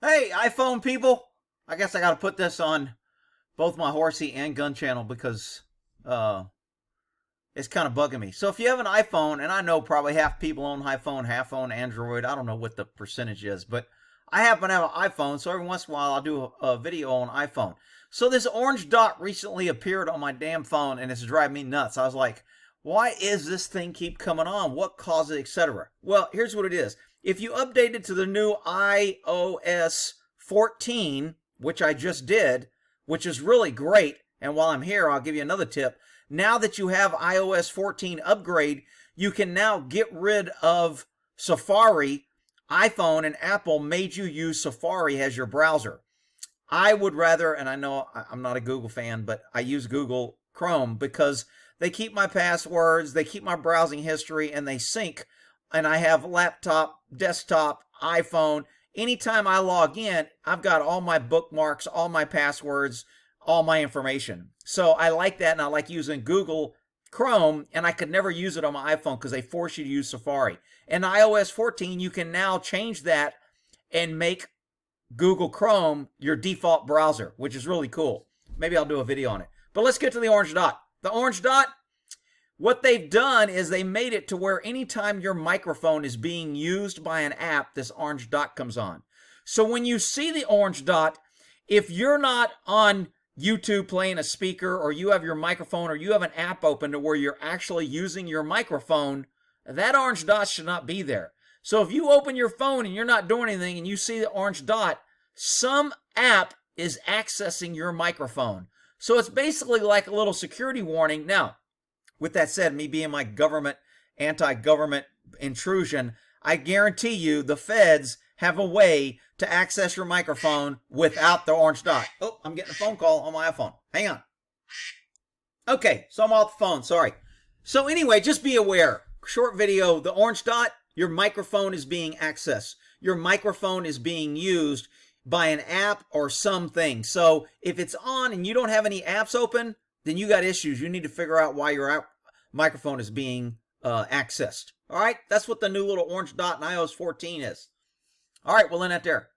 Hey, iPhone people! I guess I got to put this on both my horsey and gun channel because uh, it's kind of bugging me. So if you have an iPhone, and I know probably half people own iPhone, half own Android. I don't know what the percentage is, but I happen to have an iPhone, so every once in a while I'll do a video on iPhone. So this orange dot recently appeared on my damn phone, and it's driving me nuts. I was like, why is this thing keep coming on? What caused it, etc.? Well, here's what it is. If you update it to the new iOS 14, which I just did, which is really great, and while I'm here, I'll give you another tip. Now that you have iOS 14 upgrade, you can now get rid of Safari. iPhone and Apple made you use Safari as your browser. I would rather, and I know I'm not a Google fan, but I use Google Chrome because they keep my passwords, they keep my browsing history, and they sync. And I have laptop, desktop, iPhone. Anytime I log in, I've got all my bookmarks, all my passwords, all my information. So I like that, and I like using Google Chrome, and I could never use it on my iPhone because they force you to use Safari. In iOS 14, you can now change that and make Google Chrome your default browser, which is really cool. Maybe I'll do a video on it. But let's get to the orange dot. The orange dot, what they've done is they made it to where anytime your microphone is being used by an app, this orange dot comes on. So when you see the orange dot, if you're not on YouTube playing a speaker, or you have your microphone, or you have an app open to where you're actually using your microphone, that orange dot should not be there. So if you open your phone and you're not doing anything and you see the orange dot, some app is accessing your microphone. So it's basically like a little security warning. Now, with that said, me being my anti-government intrusion, I guarantee you the feds have a way to access your microphone without the orange dot. Oh, I'm getting a phone call on my iPhone. Hang on. Okay, so I'm off the phone. Sorry. So anyway, just be aware. Short video, the orange dot, your microphone is being accessed. Your microphone is being used by an app or something. So if it's on and you don't have any apps open, then you got issues. You need to figure out why your microphone is being accessed. All right, that's what the new little orange dot in iOS 14 is. All right, we'll end that there.